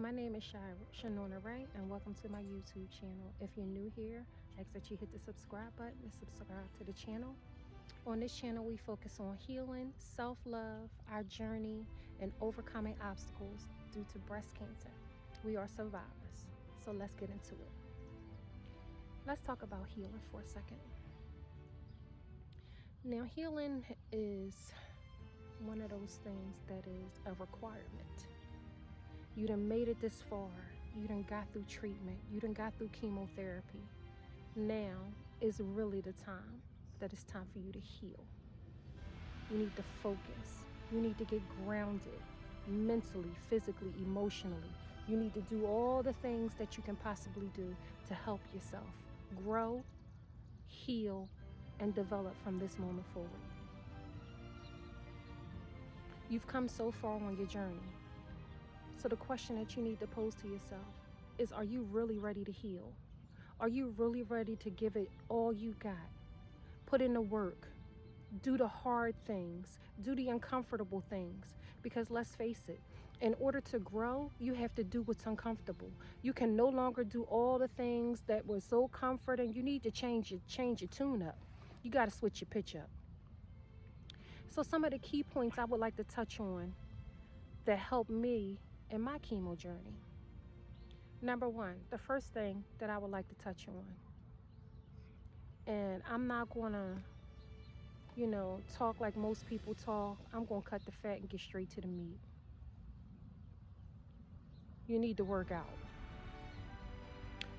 my name is Shanona Ray, and welcome to my YouTube channel. If you're new here, I ask that you hit the subscribe button and subscribe to the channel. On this channel, we focus on healing, self-love, our journey, and overcoming obstacles due to breast cancer. We are survivors, so let's get into it. Let's talk about healing for a second. Now, healing is one of those things that is a requirement. You done made it this far. You done got through treatment. You done got through chemotherapy. Now is really the time that it's time for you to heal. You need to focus. You need to get grounded mentally, physically, emotionally. You need to do all the things that you can possibly do to help yourself grow, heal, and develop from this moment forward. You've come so far on your journey. So the question that you need to pose to yourself is, are you really ready to heal? Are you really ready to give it all you got? Put in the work. Do the hard things. Do the uncomfortable things. Because let's face it, in order to grow, you have to do what's uncomfortable. You can no longer do all the things that were so comforting. You need to change your tune up. You got to switch your pitch up. So some of the key points I would like to touch on that helped me in my chemo journey. Number one, the first thing that I would like to touch on, and I'm not gonna, talk like most people talk. I'm gonna cut the fat and get straight to the meat. You need to work out.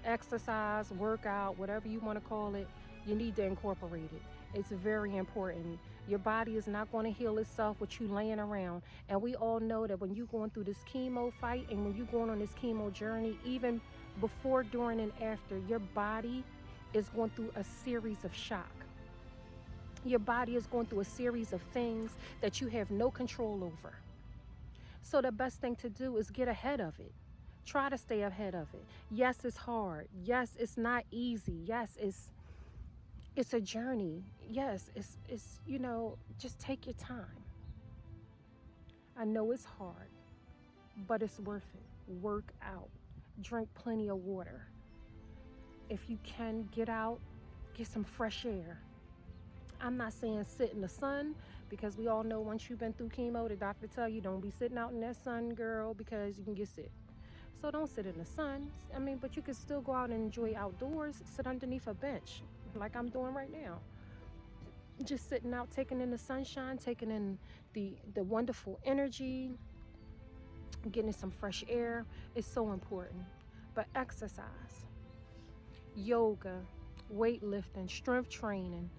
Exercise, workout, whatever you want to call it, you need to incorporate it. It's very important. Your body is not going to heal itself with you laying around. And we all know that when you're going through this chemo fight and when you're going on this chemo journey, even before, during, and after, your body is going through a series of shock. Your body is going through a series of things that you have no control over. So the best thing to do is get ahead of it. Try to stay ahead of it. Yes, it's hard. Yes, it's not easy. Yes, it's a journey. Yes, it's just take your time. I know it's hard, but it's worth it. Work out. Drink plenty of water. If you can, get out, get some fresh air. I'm not saying sit in the sun, because we all know once you've been through chemo, the doctor tell you don't be sitting out in that sun, girl, because you can get sick. So don't sit in the sun. But you can still go out and enjoy outdoors. Sit underneath a bench like I'm doing right now. Just sitting out, taking in the sunshine, taking in the wonderful energy, getting some fresh air is so important. But exercise, yoga, weightlifting, strength training,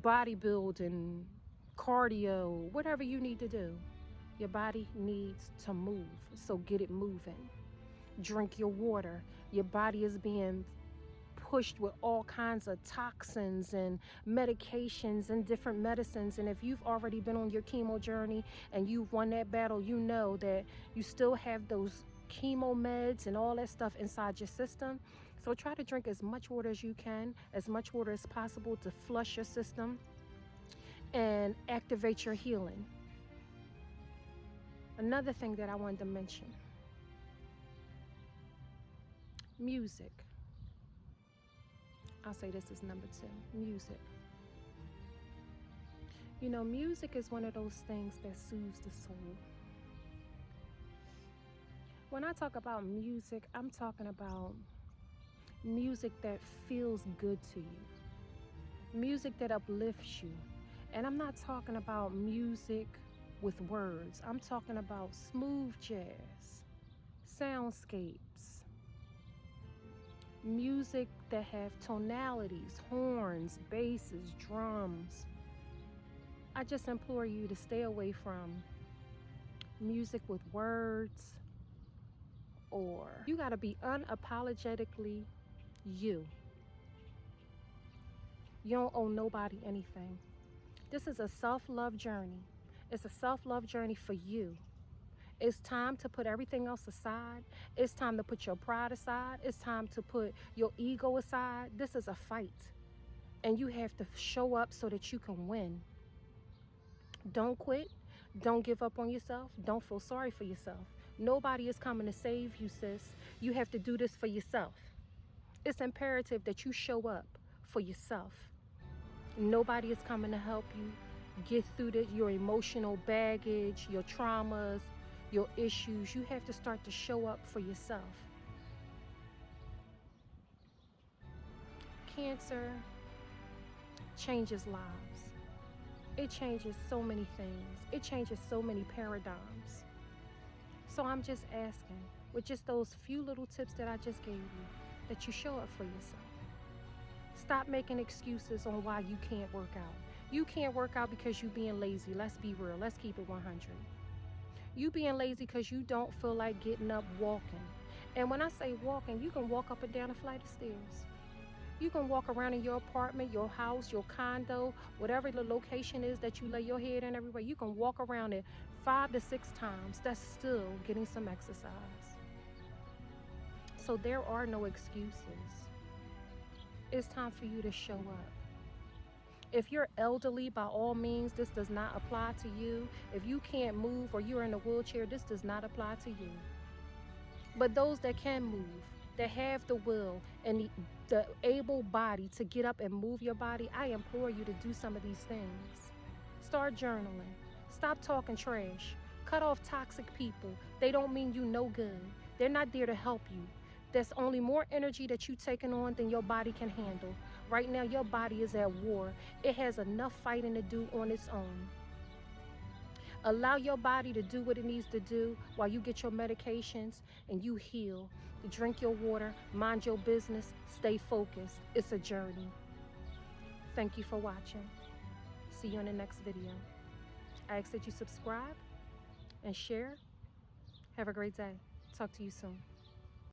bodybuilding, cardio, whatever you need to do, your body needs to move. So get it moving. Drink your water. Your body is being pushed with all kinds of toxins and medications and different medicines. And if you've already been on your chemo journey and you've won that battle, you know that you still have those chemo meds and all that stuff inside your system. So try to drink as much water as you can, as much water as possible, to flush your system and activate your healing. Another thing that I wanted to mention, music. I'll say this is number two, music. Music is one of those things that soothes the soul. When I talk about music, I'm talking about music that feels good to you. Music that uplifts you. And I'm not talking about music with words. I'm talking about smooth jazz, soundscapes, music that have tonalities, horns, basses, drums. I just implore you to stay away from music with words, or you got to be unapologetically you. You don't owe nobody anything. This is a self-love journey. It's a self-love journey for you. It's time to put everything else aside. It's time to put your pride aside. It's time to put your ego aside. This is a fight, and you have to show up so that you can win. Don't quit. Don't give up on yourself. Don't feel sorry for yourself. Nobody is coming to save you, sis. You have to do this for yourself. It's imperative that you show up for yourself. Nobody is coming to help you get through your emotional baggage, your traumas, your issues. You have to start to show up for yourself. Cancer changes lives. It changes so many things. It changes so many paradigms. So I'm just asking, with just those few little tips that I just gave you, that you show up for yourself. Stop making excuses on why you can't work out. You can't work out because you being lazy. Let's be real. Let's keep it 100. You being lazy because you don't feel like getting up walking. And when I say walking, you can walk up and down a flight of stairs. You can walk around in your apartment, your house, your condo, whatever the location is that you lay your head in everywhere. You can walk around it 5 to 6 times. That's still getting some exercise. So there are no excuses. It's time for you to show up. If you're elderly, by all means, this does not apply to you. If you can't move or you're in a wheelchair, this does not apply to you. But those that can move, that have the will and the able body to get up and move your body, I implore you to do some of these things. Start journaling. Stop talking trash. Cut off toxic people. They don't mean you no good. They're not there to help you. There's only more energy that you're taking on than your body can handle. Right now, your body is at war. It has enough fighting to do on its own. Allow your body to do what it needs to do while you get your medications and you heal. Drink your water, mind your business, stay focused. It's a journey. Thank you for watching. See you in the next video. I ask that you subscribe and share. Have a great day. Talk to you soon.